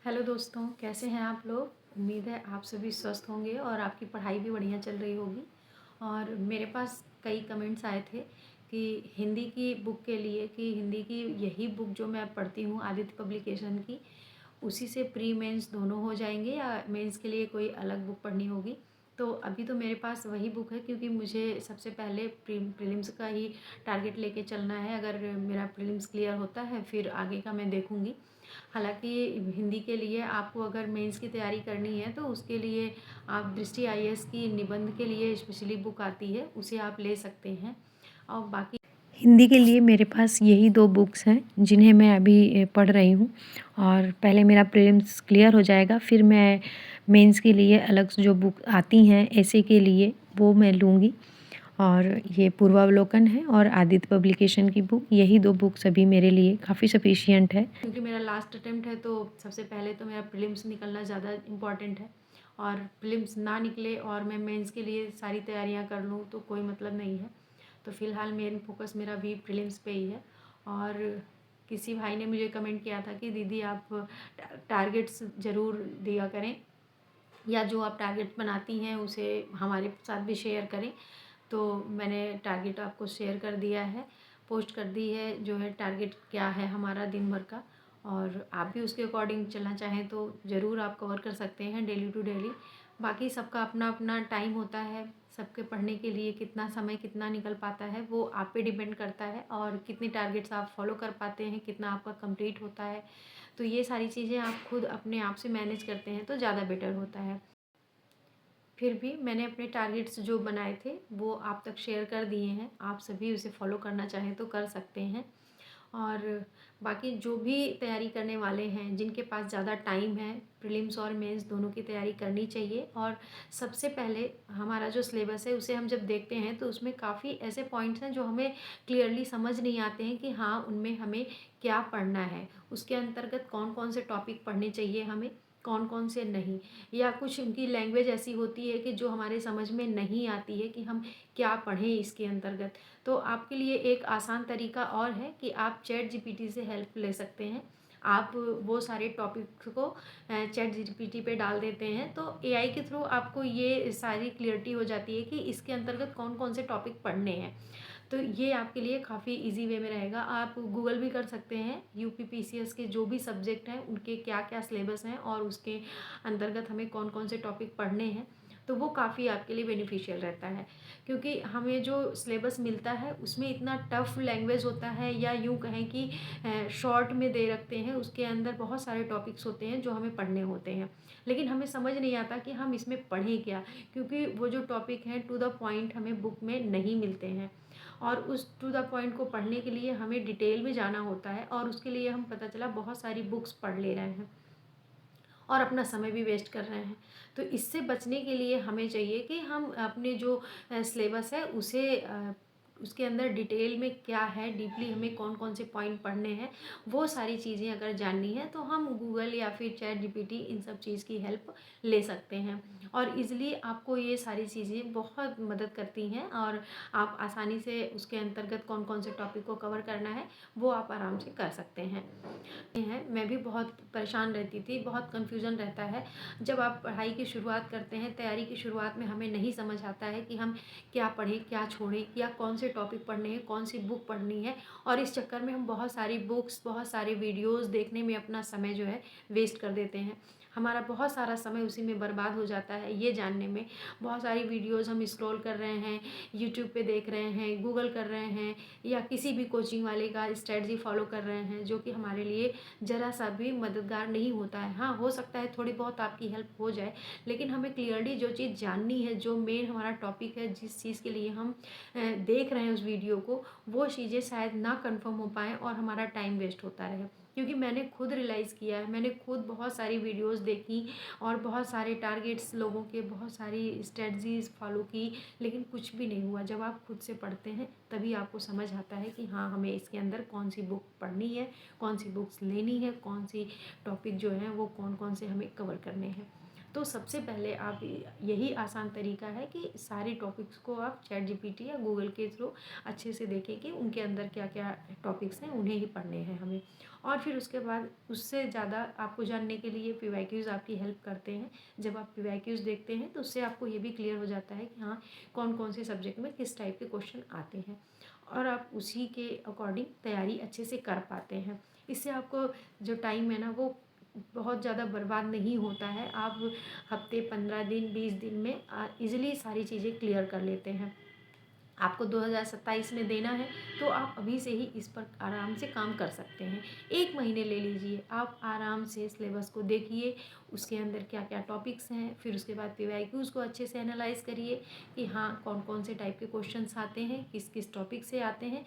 Hello दोस्तों, कैसे हैं आप लोग। उम्मीद है आप सभी स्वस्थ होंगे और आपकी पढ़ाई भी बढ़िया चल रही होगी। और मेरे पास कई कमेंट्स आए थे कि हिंदी की बुक के लिए, कि हिंदी की यही बुक जो मैं पढ़ती हूँ आदित्य पब्लिकेशन की, उसी से प्री मेंस दोनों हो जाएंगे या मेंस के लिए कोई अलग बुक पढ़नी होगी। तो अभी तो मेरे पास वही बुक है, क्योंकि मुझे सबसे पहले प्रीलिम्स का ही टारगेट लेके चलना है। अगर मेरा प्रीलिम्स क्लियर होता है फिर आगे का मैं देखूँगी। हालांकि हिंदी के लिए आपको अगर मेंस की तैयारी करनी है तो उसके लिए आप दृष्टि आईएएस की निबंध के लिए स्पेशली बुक आती है, उसे आप ले सकते हैं। और बाकी हिंदी के लिए मेरे पास यही 2 बुक्स हैं जिन्हें मैं अभी पढ़ रही हूँ। और पहले मेरा प्रीलिम्स क्लियर हो जाएगा, फिर मैं मेंस के लिए अलग से जो बुक आती हैं ऐसे के लिए वो मैं लूँगी। और ये पूर्वावलोकन है और आदित्य पब्लिकेशन की बुक, यही 2 बुक्स अभी मेरे लिए काफ़ी सफिशिएंट है, क्योंकि मेरा लास्ट अटेम्प्ट है। तो सबसे पहले तो मेरा प्रीलिम्स निकलना ज़्यादा इम्पॉर्टेंट है, और प्रीलिम्स ना निकले और मैं मेंस के लिए सारी तैयारियां कर लूँ तो कोई मतलब नहीं है। तो फ़िलहाल मेन फोकस मेरा भी प्रीलिम्स पे ही है। और किसी भाई ने मुझे कमेंट किया था कि दीदी आप टारगेट्स ज़रूर दिया करें, या जो आप टारगेट बनाती हैं उसे हमारे साथ भी शेयर करें। तो मैंने टारगेट आपको शेयर कर दिया है, पोस्ट कर दी है, जो है टारगेट क्या है हमारा दिन भर का। और आप भी उसके अकॉर्डिंग चलना चाहें तो ज़रूर आप कवर कर सकते हैं डेली टू डेली। बाकी सबका अपना अपना टाइम होता है, सबके पढ़ने के लिए कितना समय कितना निकल पाता है वो आप पे डिपेंड करता है, और कितनी टारगेट्स आप फॉलो कर पाते हैं, कितना आपका कंप्लीट होता है। तो ये सारी चीज़ें आप खुद अपने आप से मैनेज करते हैं तो ज़्यादा बेटर होता है। फिर भी मैंने अपने टारगेट्स जो बनाए थे वो आप तक शेयर कर दिए हैं, आप सभी उसे फॉलो करना चाहें तो कर सकते हैं। और बाकी जो भी तैयारी करने वाले हैं, जिनके पास ज़्यादा टाइम है, प्रीलिम्स और मेंस दोनों की तैयारी करनी चाहिए। और सबसे पहले हमारा जो सिलेबस है उसे हम जब देखते हैं तो उसमें काफ़ी ऐसे पॉइंट्स हैं जो हमें क्लियरली समझ नहीं आते हैं कि हाँ उनमें हमें क्या पढ़ना है, उसके अंतर्गत कौन कौन से टॉपिक पढ़ने चाहिए हमें, कौन कौन से नहीं। या कुछ उनकी लैंग्वेज ऐसी होती है कि जो हमारे समझ में नहीं आती है कि हम क्या पढ़ें इसके अंतर्गत। तो आपके लिए एक आसान तरीका और है कि आप चैट जीपीटी से हेल्प ले सकते हैं। आप वो सारे टॉपिक्स को चैट जीपीटी पे डाल देते हैं तो एआई के थ्रू आपको ये सारी क्लियरिटी हो जाती है कि इसके अंतर्गत कौन कौन से टॉपिक पढ़ने हैं। तो ये आपके लिए काफ़ी इजी वे में रहेगा। आप गूगल भी कर सकते हैं, यूपीपीसीएस के जो भी सब्जेक्ट हैं उनके क्या क्या सिलेबस हैं और उसके अंतर्गत हमें कौन कौन से टॉपिक पढ़ने हैं। तो वो काफ़ी आपके लिए बेनिफिशियल रहता है, क्योंकि हमें जो सिलेबस मिलता है उसमें इतना टफ लैंग्वेज होता है, या यूँ कहें कि शॉर्ट में दे रखते हैं, उसके अंदर बहुत सारे टॉपिक्स होते हैं जो हमें पढ़ने होते हैं, लेकिन हमें समझ नहीं आता कि हम इसमें पढ़ें क्या, क्योंकि वो जो टॉपिक हैं टू द पॉइंट हमें बुक में नहीं मिलते हैं। और उस टू द पॉइंट को पढ़ने के लिए हमें डिटेल में जाना होता है, और उसके लिए हम पता चला बहुत सारी बुक्स पढ़ ले रहे हैं और अपना समय भी वेस्ट कर रहे हैं। तो इससे बचने के लिए हमें चाहिए कि हम अपने जो सिलेबस है उसे उसके अंदर डिटेल में क्या है, डीपली हमें कौन कौन से पॉइंट पढ़ने हैं, वो सारी चीज़ें अगर जाननी है तो हम गूगल या फिर चैट जीपीटी इन सब चीज़ की हेल्प ले सकते हैं। और इज़िली आपको ये सारी चीज़ें बहुत मदद करती हैं, और आप आसानी से उसके अंतर्गत कौन कौन से टॉपिक को कवर करना है वो आप आराम से कर सकते हैं। मैं भी बहुत परेशान रहती थी, बहुत कन्फ्यूज़न रहता है। जब आप पढ़ाई की शुरुआत करते हैं, तैयारी की शुरुआत में हमें नहीं समझ आता है कि हम क्या पढ़ें, क्या छोड़ें, या कौन से टॉपिक पढ़ने हैं, कौन सी बुक पढ़नी है। और इस चक्कर में हम बहुत सारी बुक्स, बहुत सारे वीडियोज़ देखने में अपना समय जो है वेस्ट कर देते हैं। हमारा बहुत सारा समय उसी में बर्बाद हो जाता है, ये जानने में। बहुत सारी वीडियोज़ हम स्क्रॉल कर रहे हैं, यूट्यूब पे देख रहे हैं, गूगल कर रहे हैं, या किसी भी कोचिंग वाले का स्ट्रेटजी फॉलो कर रहे हैं, जो कि हमारे लिए ज़रा सा भी मददगार नहीं होता है। हाँ, हो सकता है थोड़ी बहुत आपकी हेल्प हो जाए, लेकिन हमें क्लियरली जो चीज़ जाननी है, जो मेन हमारा टॉपिक है, जिस चीज़ के लिए हम देख रहे हैं उस वीडियो को, वो चीज़ें शायद ना कंफर्म हो पाएँ और हमारा टाइम वेस्ट होता रहे। क्योंकि मैंने खुद रियलाइज़ किया है, मैंने खुद बहुत सारी वीडियोज़ देखी और बहुत सारे टारगेट्स लोगों के, बहुत सारी स्ट्रेटजीज़ फॉलो की, लेकिन कुछ भी नहीं हुआ। जब आप खुद से पढ़ते हैं तभी आपको समझ आता है कि हाँ, हमें इसके अंदर कौन सी बुक पढ़नी है, कौन सी बुक्स लेनी है, कौन सी टॉपिक जो हैं वो कौन कौन से हमें कवर करने हैं। तो सबसे पहले आप यही आसान तरीका है कि सारे टॉपिक्स को आप चैट जीपीटी या गूगल के थ्रू अच्छे से देखें कि उनके अंदर क्या क्या टॉपिक्स हैं, उन्हें ही पढ़ने हैं हमें। और फिर उसके बाद उससे ज़्यादा आपको जानने के लिए पीवाईक्यूज़ आपकी हेल्प करते हैं। जब आप पीवाईक्यूज़ देखते हैं तो उससे आपको ये भी क्लियर हो जाता है कि हाँ, कौन कौन से सब्जेक्ट में किस टाइप के क्वेश्चन आते हैं, और आप उसी के अकॉर्डिंग तैयारी अच्छे से कर पाते हैं। इससे आपको जो टाइम है ना, वो बहुत ज़्यादा बर्बाद नहीं होता है। आप हफ्ते 15 दिन 20 दिन में ईज़िली सारी चीज़ें क्लियर कर लेते हैं। आपको 2027 में देना है तो आप अभी से ही इस पर आराम से काम कर सकते हैं। 1 महीने ले लीजिए, आप आराम से सिलेबस को देखिए, उसके अंदर क्या क्या टॉपिक्स हैं, फिर उसके बाद पीवाईक्यूज़ को अच्छे से एनालाइज़ करिए कि हाँ, कौन कौन से टाइप के क्वेश्चंस आते हैं, किस किस टॉपिक से आते हैं।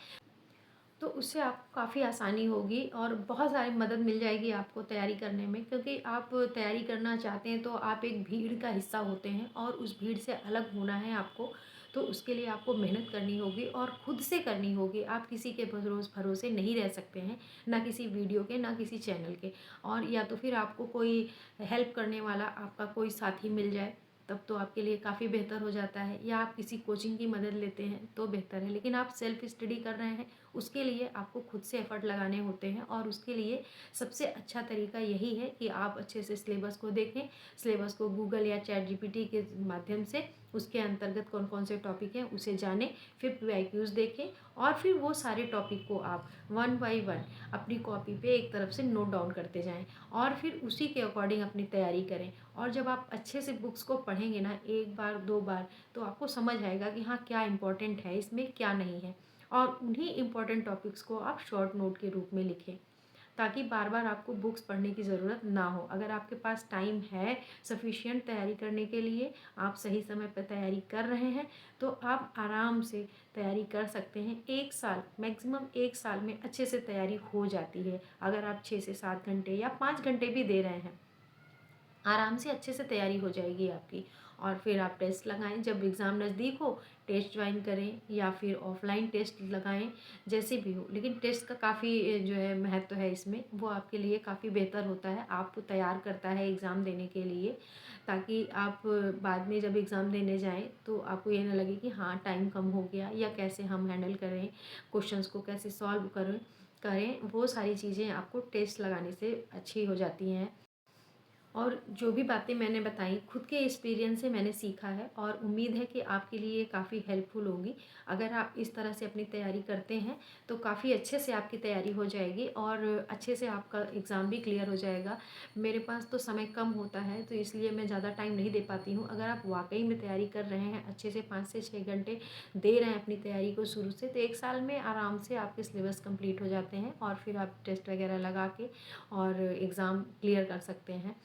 तो उससे आपको काफ़ी आसानी होगी और बहुत सारी मदद मिल जाएगी आपको तैयारी करने में, क्योंकि आप तैयारी करना चाहते हैं तो आप एक भीड़ का हिस्सा होते हैं और उस भीड़ से अलग होना है आपको। तो उसके लिए आपको मेहनत करनी होगी और खुद से करनी होगी। आप किसी के भरोसे नहीं रह सकते हैं, ना किसी वीडियो के, ना किसी चैनल के। और या तो फिर आपको कोई हेल्प करने वाला आपका कोई साथी मिल जाए, तब तो आपके लिए काफ़ी बेहतर हो जाता है, या आप किसी कोचिंग की मदद लेते हैं तो बेहतर है। लेकिन आप सेल्फ स्टडी कर रहे हैं, उसके लिए आपको खुद से एफ़र्ट लगाने होते हैं, और उसके लिए सबसे अच्छा तरीका यही है कि आप अच्छे से सिलेबस को देखें। सिलेबस को गूगल या चैट जीपीटी के माध्यम से उसके अंतर्गत कौन कौन से टॉपिक हैं उसे जानें, फिर पीवाईक्यूज़ देखें, और फिर वो सारे टॉपिक को आप 1 बाय 1 अपनी कॉपी पे एक तरफ से नोट डाउन करते जाएँ, और फिर उसी के अकॉर्डिंग अपनी तैयारी करें। और जब आप अच्छे से बुक्स को पढ़ेंगे ना, 1 बार 2 बार, तो आपको समझ आएगा कि हाँ, क्या इम्पोर्टेंट है इसमें, क्या नहीं है। और उन्हीं इम्पोर्टेंट टॉपिक्स को आप शॉर्ट नोट के रूप में लिखें, ताकि बार बार आपको बुक्स पढ़ने की ज़रूरत ना हो। अगर आपके पास टाइम है सफिशिएंट तैयारी करने के लिए, आप सही समय पर तैयारी कर रहे हैं, तो आप आराम से तैयारी कर सकते हैं। 1 साल, मैक्सिमम 1 साल में अच्छे से तैयारी हो जाती है। अगर आप 6 से 7 घंटे या 5 घंटे भी दे रहे हैं, आराम से अच्छे से तैयारी हो जाएगी आपकी। और फिर आप टेस्ट लगाएं, जब एग्ज़ाम नज़दीक हो टेस्ट ज्वाइन करें, या फिर ऑफलाइन टेस्ट लगाएं, जैसे भी हो। लेकिन टेस्ट का काफ़ी जो है महत्व है इसमें, वो आपके लिए काफ़ी बेहतर होता है, आपको तैयार करता है एग्ज़ाम देने के लिए, ताकि आप बाद में जब एग्ज़ाम देने जाएं तो आपको ये ना लगे कि हाँ, टाइम कम हो गया, या कैसे हम हैंडल करें, क्वेश्चंस को कैसे सॉल्व करें। वो सारी चीज़ें आपको टेस्ट लगाने से अच्छी हो जाती हैं। और जो भी बातें मैंने बताई खुद के एक्सपीरियंस से मैंने सीखा है, और उम्मीद है कि आपके लिए काफ़ी हेल्पफुल होगी। अगर आप इस तरह से अपनी तैयारी करते हैं तो काफ़ी अच्छे से आपकी तैयारी हो जाएगी, और अच्छे से आपका एग्ज़ाम भी क्लियर हो जाएगा। मेरे पास तो समय कम होता है, तो इसलिए मैं ज़्यादा टाइम नहीं दे पाती हूँ। अगर आप वाकई में तैयारी कर रहे हैं, अच्छे से 5 से 6 घंटे दे रहे हैं अपनी तैयारी को शुरू से, तो 1 साल में आराम से आपके सिलेबस कंप्लीट हो जाते हैं, और फिर आप टेस्ट वगैरह लगा के और एग्ज़ाम क्लियर कर सकते हैं।